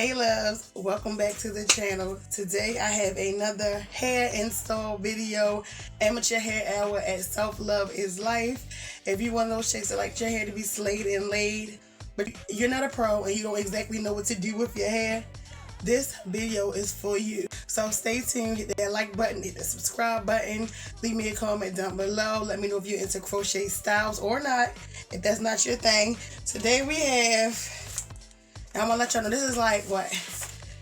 Hey loves, welcome back to the channel. Today I have another hair install video, amateur hair hour at Self Love is Life. If you're one of those chicks that like your hair to be slayed and laid, but you're not a pro and you don't exactly know what to do with your hair, this video is for you. So stay tuned, hit that like button, hit the subscribe button, leave me a comment down below. Let me know if you're into crochet styles or not. If that's not your thing, today we have, I'm gonna let y'all know, this is like what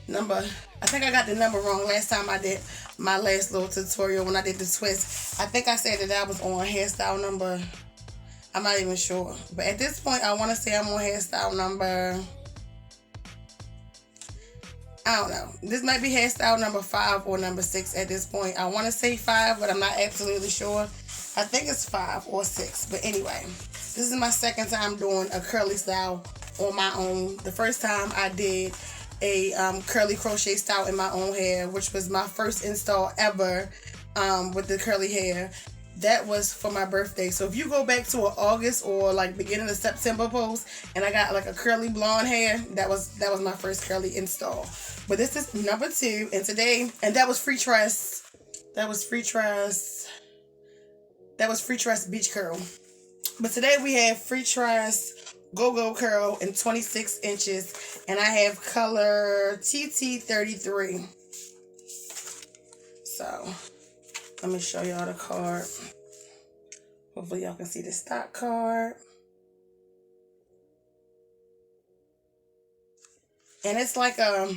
number, I think I got the number wrong last time I did my last little tutorial when I did the twist. I think I said that I was on hairstyle number, I'm not even sure, but at this point I want to say I'm on hairstyle number, I don't know, this might be hairstyle number 5 or number 6 at this point. I want to say 5, but I'm not absolutely sure. I think it's 5 or 6, but anyway, this is my second time doing a curly style on my own. The first time I did a curly crochet style in my own hair, which was my first install ever with the curly hair. That was for my birthday. So if you go back to an August or like beginning of September post and I got like a curly blonde hair, that was my first curly install. But this is number 2, and today, and that was Freetress. That was Freetress Beach Curl. But today we have Freetress GoGo Curl in 26 inches, and I have color TT33. So let me show y'all the card. Hopefully y'all can see the stock card. And it's like a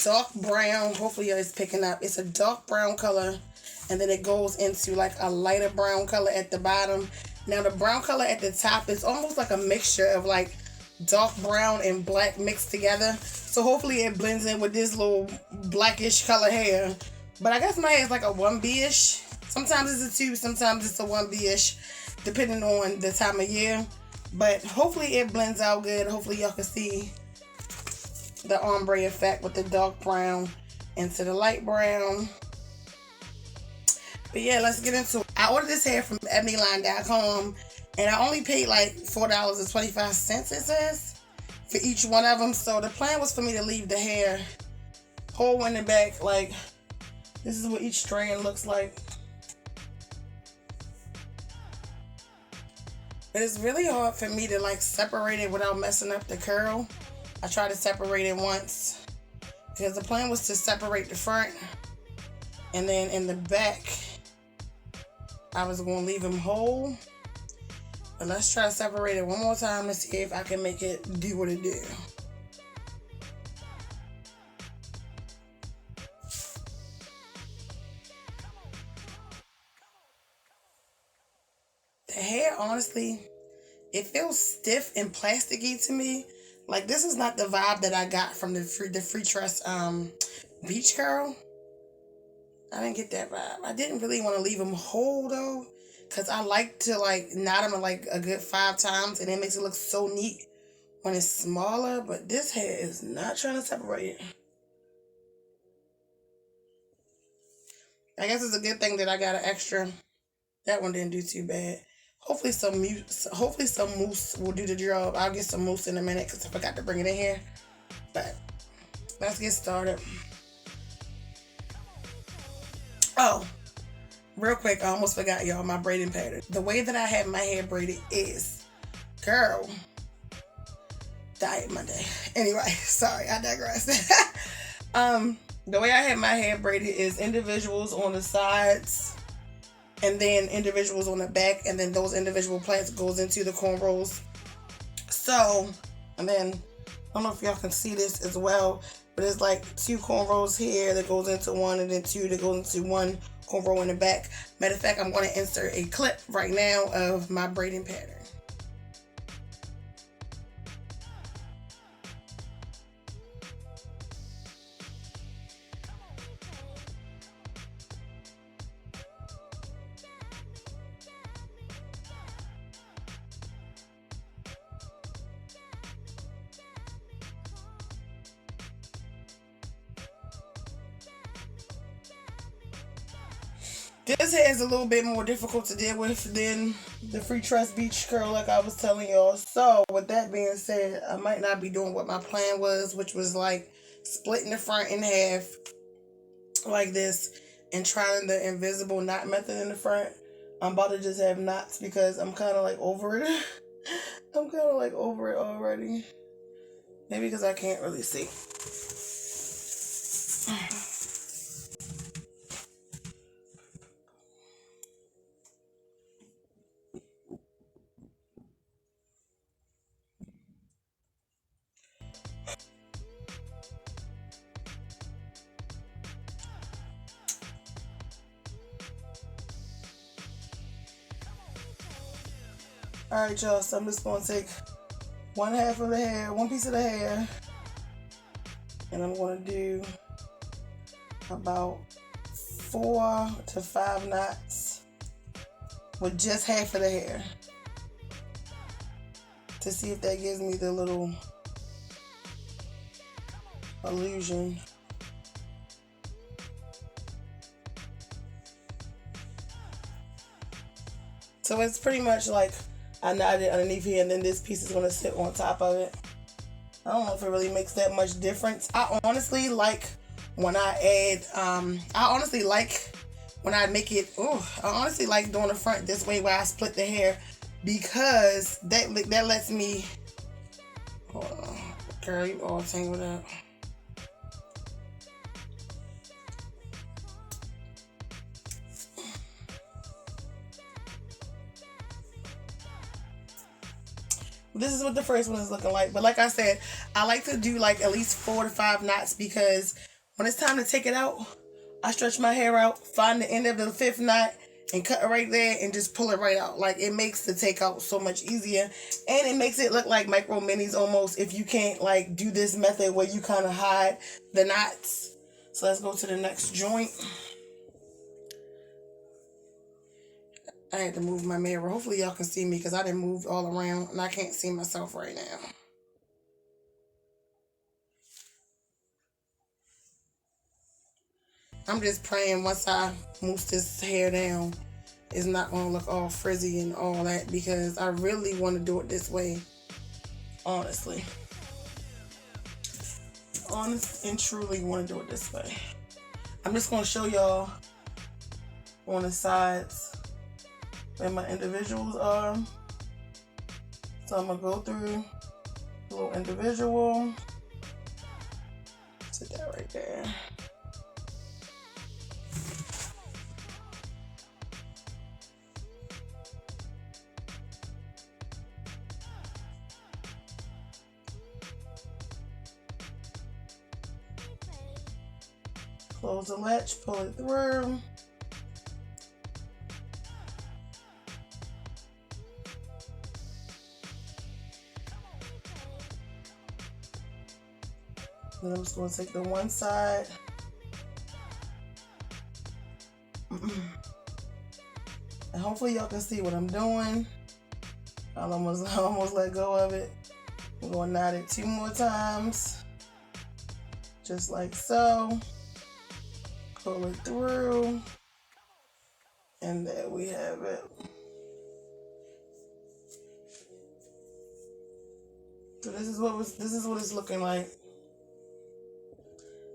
dark brown. Hopefully y'all is picking up. It's a dark brown color, and then it goes into like a lighter brown color at the bottom. Now the brown color at the top is almost like a mixture of like dark brown and black mixed together. So hopefully it blends in with this little blackish color hair. But I guess my hair is like a 1B-ish. Sometimes it's a 2, sometimes it's a 1B-ish, depending on the time of year. But hopefully it blends out good. Hopefully y'all can see the ombre effect with the dark brown into the light brown. But yeah, let's get into it. I ordered this hair from ebonyline.com, and I only paid like $4.25, it says, for each one of them. So the plan was for me to leave the hair whole in the back. Like, this is what each strand looks like. But it's really hard for me to like separate it without messing up the curl. I tried to separate it once because the plan was to separate the front, and then in the back I was going to leave them whole. But let's try to separate it one more time to see if I can make it do what it do. The hair, honestly, it feels stiff and plasticky to me. Like, this is not the vibe that I got from the Freetress Beach Curl. I didn't get that vibe. I didn't really want to leave them whole though, because I like to like knot them like a good 5 times, and it makes it look so neat when it's smaller. But this hair is not trying to separate. I guess it's a good thing that I got an extra. That one didn't do too bad. Hopefully some mousse will do the job. I'll get some mousse in a minute because I forgot to bring it in here. But let's get started. Oh, real quick, I almost forgot, y'all, my braiding pattern. The way that I have my hair braided is, girl, Diet Monday. Anyway, sorry, I digress. The way I have my hair braided is individuals on the sides, and then individuals on the back, and then those individual plaits goes into the cornrows. So, and then, I don't know if y'all can see this as well, but it's like 2 cornrows here that goes into one, and then 2 that goes into one cornrow in the back. Matter of fact, I'm going to insert a clip right now of my braiding pattern. This hair is a little bit more difficult to deal with than the Freetress beach curl like I was telling y'all. So with that being said, I might not be doing what my plan was, which was like splitting the front in half like this and trying the invisible knot method in the front. I'm about to just have knots because I'm kind of like over it. I'm kind of like over it already. Maybe because I can't really see. Alright, y'all, so I'm just going to take one half of the hair, one piece of the hair, and I'm going to do about 4 to 5 knots with just half of the hair to see if that gives me the little illusion. So it's pretty much like I knotted underneath here, and then this piece is going to sit on top of it. I don't know if it really makes that much difference. I honestly like when I add, I honestly like when I make it, I honestly like doing the front this way where I split the hair, because that lets me, hold on, girl, you all tangled up. This is what the first one is looking like. But like I said, I like to do like at least 4 to 5 knots, because when it's time to take it out, I stretch my hair out, find the end of the 5th knot, and cut it right there and just pull it right out. Like, it makes the takeout so much easier. And it makes it look like micro minis almost if you can't like do this method where you kind of hide the knots. So let's go to the next joint. I had to move my mirror. Hopefully y'all can see me because I done moved all around and I can't see myself right now. I'm just praying once I mousse this hair down, it's not going to look all frizzy and all that, because I really want to do it this way. Honestly. Honest and truly want to do it this way. I'm just going to show y'all on the sides where my individuals are. So I'm gonna go through a little individual. Sit that right there. Close the latch, pull it through. And I'm just going to take the one side. And hopefully y'all can see what I'm doing. I almost let go of it. I'm going to knot it 2 more times. Just like so. Pull it through. And there we have it. So this is what it's looking like.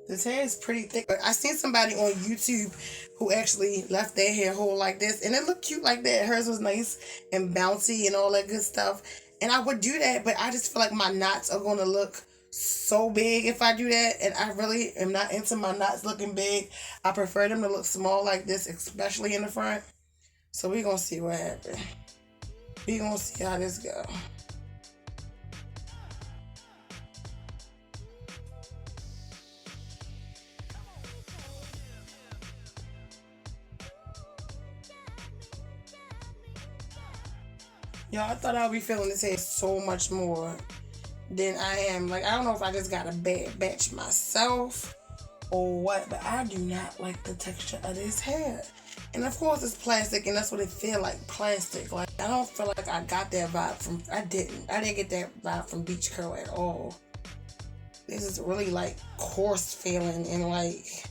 This hair is pretty thick. I seen somebody on YouTube who actually left their hair whole like this, and it looked cute like that. Hers was nice and bouncy and all that good stuff. And I would do that, but I just feel like my knots are going to look so big if I do that, and I really am not into my knots looking big. I prefer them to look small like this, especially in the front. So we're going to see what happens. We're going to see how this goes. Y'all, I thought I'd be feeling this hair so much more than I am. Like, I don't know if I just got a bad batch myself or what, but I do not like the texture of this hair. And of course it's plastic, and that's what it feel like, plastic. Like, I don't feel like I got that vibe from, I didn't get that vibe from beach curl at all. This is really like coarse feeling and like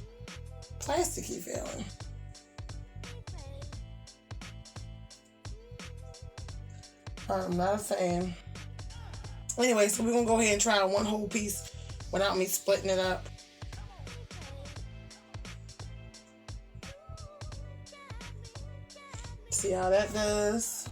plasticky feeling. I'm not a fan. Anyway, so we're gonna go ahead and try one whole piece without me splitting it up. See how that does.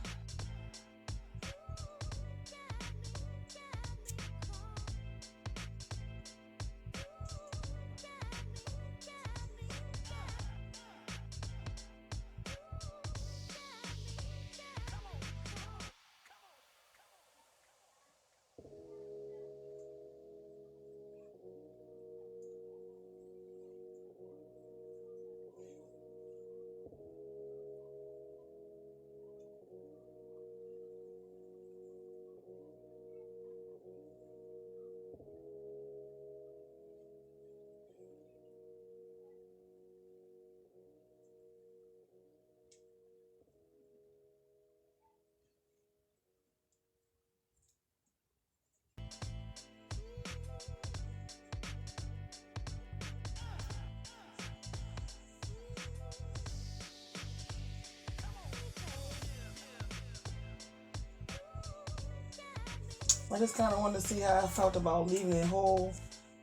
I just kind of wanted to see how I felt about leaving it whole.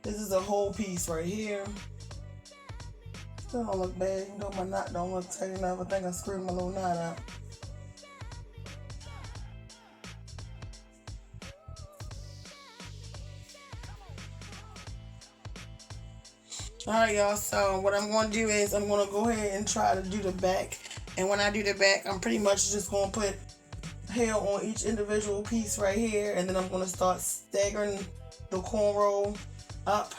This is a whole piece right here. Still don't look bad, even though my knot don't look tight enough. I think I screwed my little knot out. Alright y'all, so what I'm going to do is I'm going to go ahead and try to do the back. And when I do the back, I'm pretty much just going to put hair on each individual piece right here, and then I'm going to start staggering the cornrow up.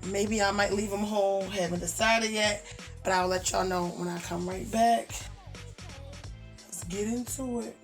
Maybe I might leave them whole, haven't decided yet, but I'll let y'all know when I come right back. Let's get into it.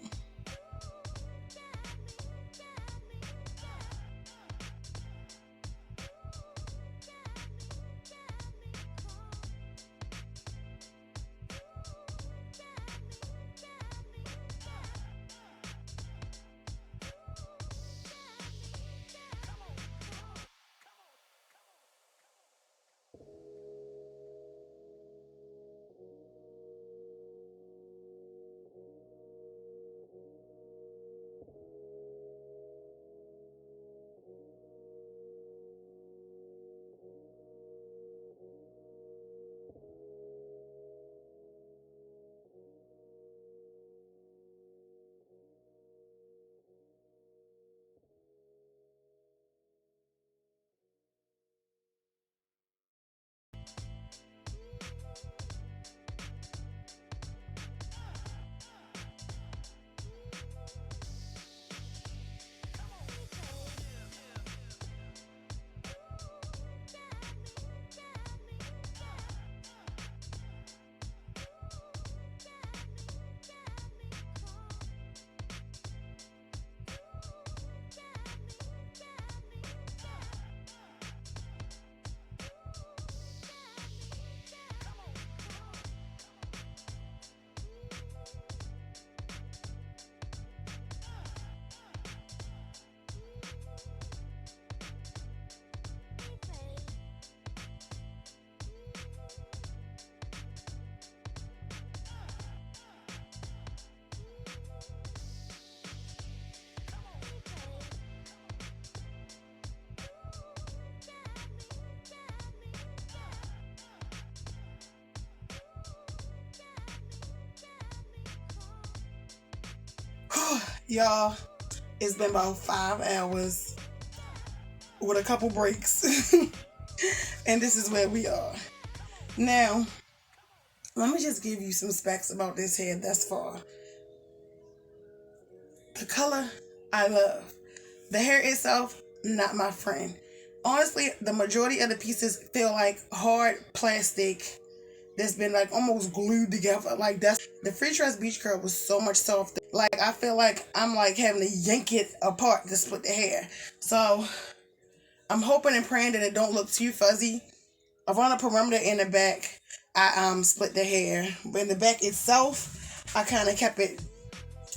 Y'all, it's been about 5 hours with a couple breaks. And this is where we are. Now, let me just give you some specs about this hair thus far. The color, I love. The hair itself, not my friend. Honestly, the majority of the pieces feel like hard plastic that's been like almost glued together. Like that's the Freetress Beach Curl was so much softer. Like I feel like I'm like having to yank it apart to split the hair. So I'm hoping and praying that it don't look too fuzzy. Around the perimeter and the back, I split the hair. But in the back itself, I kind of kept it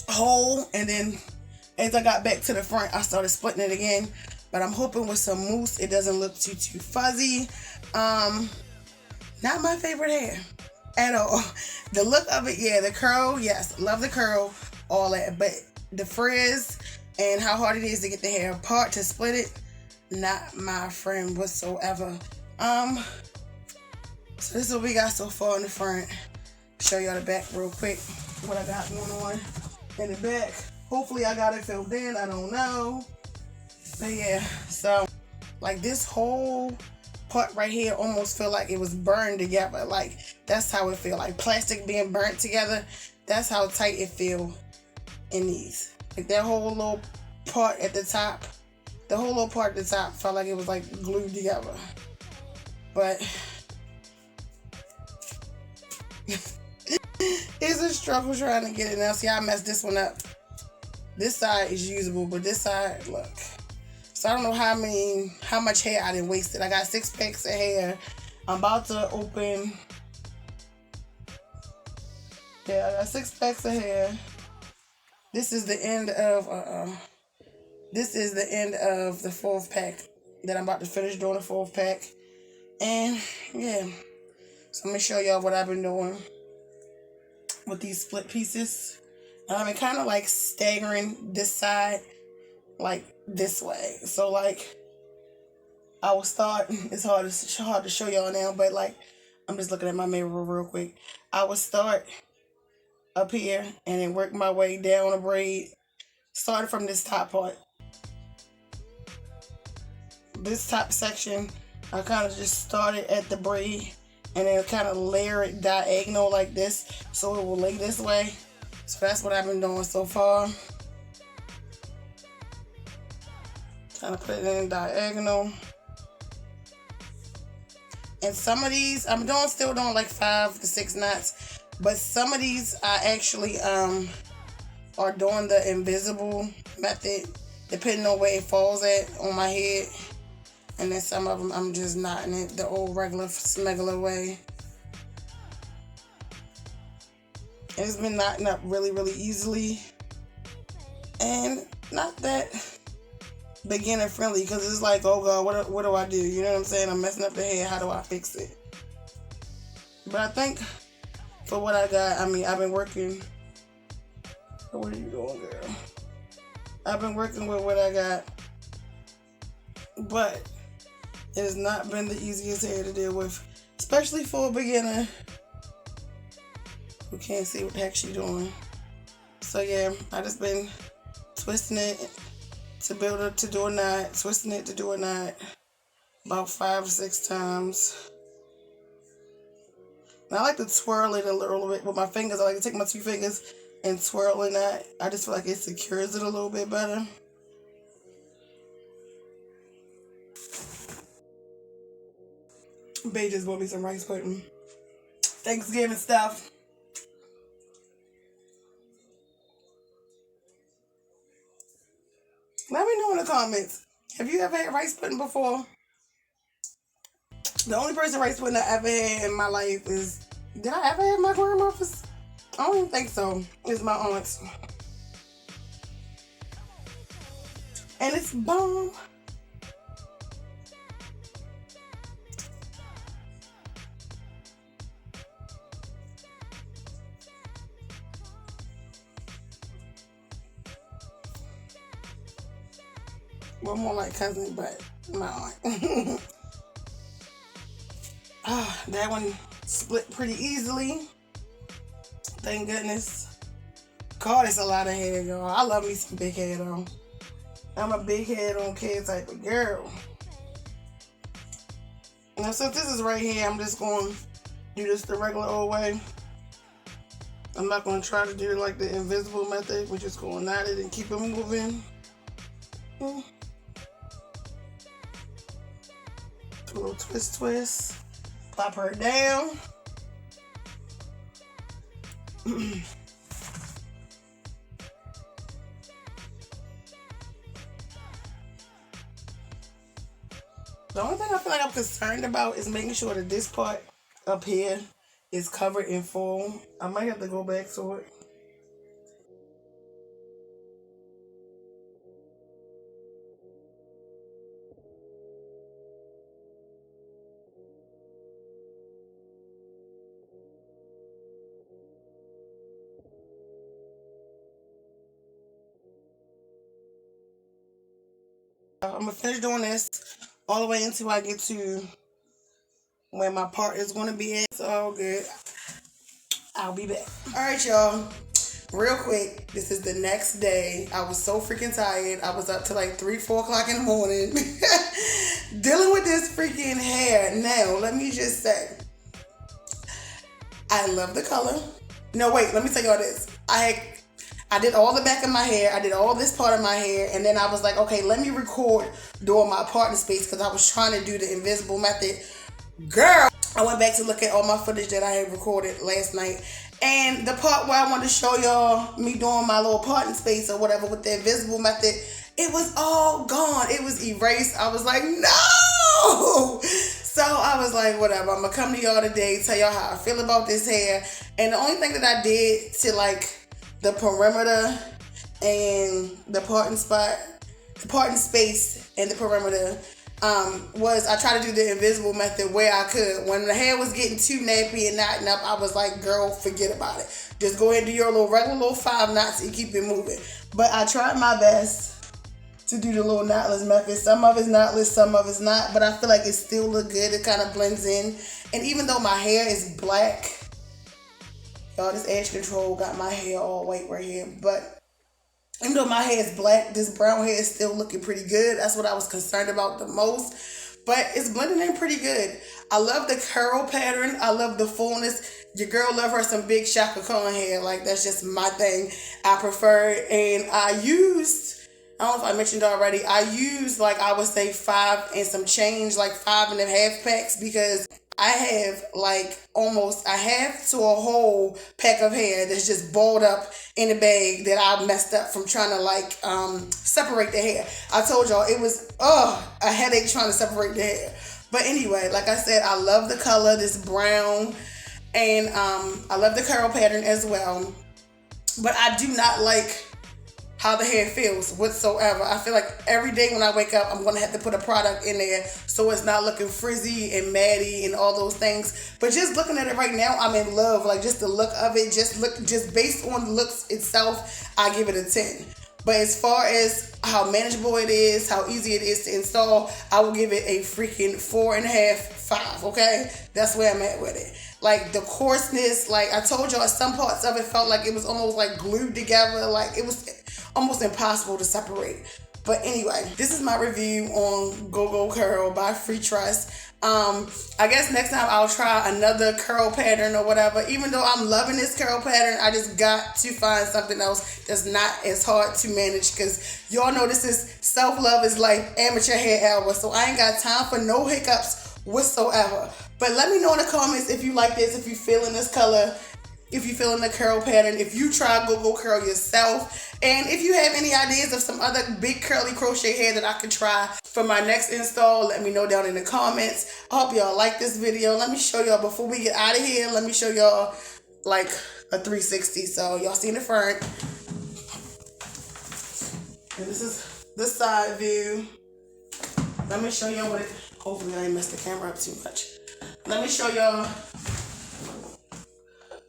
whole, and then as I got back to the front, I started splitting it again. But I'm hoping with some mousse, it doesn't look too fuzzy. Not my favorite hair at all. The look of it, yeah, the curl, yes, love the curl, all that. But the frizz and how hard it is to get the hair apart to split it. Not my friend whatsoever. So this is what we got so far in the front. Show y'all the back real quick. What I got going on in the back. Hopefully I got it filled in. I don't know. But yeah, so like this whole part right here almost feel like it was burned together. Like that's how it feel. Like plastic being burnt together. That's how tight it feel in these. Like that whole little part at the top. The whole little part at the top felt like it was like glued together. But it's a struggle trying to get it now. See, I messed this one up. This side is usable, but this side, look. So I don't know how much hair I didn't wasted. I got 6 packs of hair. I'm about to open. Yeah, I got 6 packs of hair. This is the end of the 4th pack that I'm about to finish doing the 4th pack. And yeah, so I'm gonna show y'all what I've been doing with these split pieces. And I've been kind of like staggering this side like this way. So like I will start. It's hard to show y'all now, but like I'm just looking at my mirror real quick. I will start up here and then work my way down a braid. Started from this top part. This top section, I kind of just started at the braid and then kind of layer it diagonal like this so it will lay this way. So that's what I've been doing so far. Kind of put it in diagonal. And some of these, I'm still doing like 5 to 6 knots. But some of these I actually are doing the invisible method, depending on where it falls at on my head. And then some of them I'm just knotting it the old regular smuggler way. And it's been knotting up really, really easily. And not that beginner friendly, because it's like, oh God, what do I do? You know what I'm saying? I'm messing up the hair. How do I fix it? But I think for what I got, I mean, I've been working. What are you doing, girl? I've been working with what I got. But it has not been the easiest hair to deal with, especially for a beginner who can't see what the heck she's doing. So yeah, I just been twisting it to do a knot, twisting it to do a knot about 5 to 6 times. And I like to twirl it a little bit with my fingers. I like to take my 2 fingers and twirl in that. I just feel like it secures it a little bit better. Bae just bought me some rice pudding. Thanksgiving stuff. Let me know in the comments. Have you ever had rice pudding before? The only person rice pudding I ever had in my life is... Did I ever have my grandmother's? I don't even think so. It's my aunt's. And it's bomb. Well, more like cousin, but my aunt. That one split pretty easily. Thank goodness. God, it's a lot of hair, y'all. I love me some big hair, though. I'm a big head on kid type of girl. Now, since this is right here, I'm just going to do this the regular old way. I'm not going to try to do it like the invisible method. We're just going to knot it and keep it moving. Do a little twist. Plop her down. The only thing I feel like I'm concerned about is making sure that this part up here is covered in full. I might have to go back to it. I'm gonna finish doing this all the way until I get to where my part is gonna be at. It's all good. I'll be back. All right, y'all. Real quick, this is the next day. I was so freaking tired. I was up to like 3, 4 o'clock in the morning dealing with this freaking hair. Now, let me just say, I love the color. No, wait, let me tell y'all this. I did all the back of my hair. I did all this part of my hair. And then I was like, okay, let me record during my parting space because I was trying to do the invisible method. Girl, I went back to look at all my footage that I had recorded last night. And the part where I wanted to show y'all me doing my little parting space or whatever with the invisible method, it was all gone. It was erased. I was like, no! So I was like, whatever. I'm going to come to y'all today, tell y'all how I feel about this hair. And the only thing that I did to like the perimeter and the parting spot, the parting space and the perimeter, was I tried to do the invisible method where I could. When the hair was getting too nappy and knotting up, I was like, girl, forget about it. Just go ahead and do your little regular little 5 knots and keep it moving. But I tried my best to do the little knotless method. Some of it's knotless, some of it's not, but I feel like it still look good. It kind of blends in. And even though my hair is black, y'all, this edge control got my hair all white right here, but even though my hair is black, this brown hair is still looking pretty good. That's what I was concerned about the most. But it's blending in pretty good. I love the curl pattern. I love the fullness. Your girl love her some big Shaka Khan hair. Like, that's just my thing. I prefer it. And I used, I don't know if I mentioned already, I used, like, I would say 5 and some change, like 5.5 packs, because I have like almost a half to a whole pack of hair that's just balled up in a bag that I messed up from trying to like separate the hair. I told y'all it was a headache trying to separate the hair. But anyway, like I said, I love the color, this brown, and I love the curl pattern as well. But I do not like how the hair feels whatsoever. I feel like every day when I wake up, I'm going to have to put a product in there so it's not looking frizzy and matty and all those things. But just looking at it right now, I'm in love. Like, just the look of it, just based on the looks itself, I give it a 10. But as far as how manageable it is, how easy it is to install, I will give it a freaking 4.5, 5, okay? That's where I'm at with it. Like, the coarseness, like I told y'all, some parts of it felt like it was almost like glued together. Like, it was almost impossible to separate. But anyway, this is my review on GoGo Curl by Freetress. I guess next time I'll try another curl pattern or whatever. Even though I'm loving this curl pattern, I just got to find something else that's not as hard to manage, because y'all know this is Self-Love is Life amateur hair hour, so I ain't got time for no hiccups whatsoever. But let me know in the comments if you like this, if you feeling this color, if you feeling the curl pattern, if you try GoGo Curl yourself, and if you have any ideas of some other big curly crochet hair that I could try for my next install, let me know down in the comments. I hope y'all like this video. Let me show y'all, before we get out of here, let me show y'all like a 360. So y'all see in the front. And this is the side view. Let me show y'all what it, hopefully I ain't messed the camera up too much. Let me show y'all.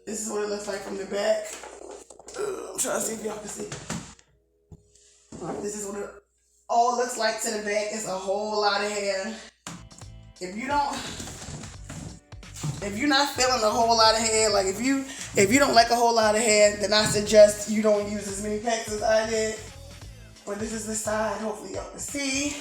This is what it looks like from the back. I'm trying to see if y'all can see. This is what it all looks like to the back. It's a whole lot of hair. If you're not feeling a whole lot of hair, like if you don't like a whole lot of hair, then I suggest you don't use as many packs as I did. But this is the side. Hopefully y'all can see.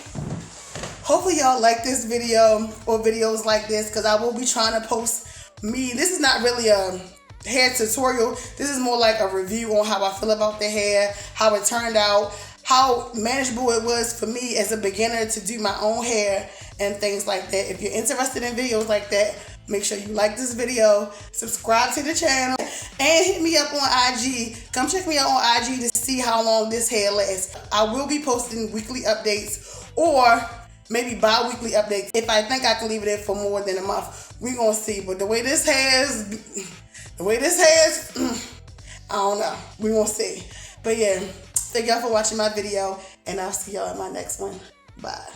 Hopefully y'all like this video or videos like this, because I will be trying to post me. This is not really a hair tutorial. This is more like a review on how I feel about the hair, how it turned out, how manageable it was for me as a beginner to do my own hair and things like that. If you're interested in videos like that, make sure you like this video, subscribe to the channel, and hit me up on IG. Come check me out on IG to see how long this hair lasts. I will be posting weekly updates or maybe bi-weekly updates if I think I can leave it in for more than a month. We're gonna see. But the way this hair is, I don't know. We're gonna see. But yeah, thank y'all for watching my video, and I'll see y'all in my next one. Bye.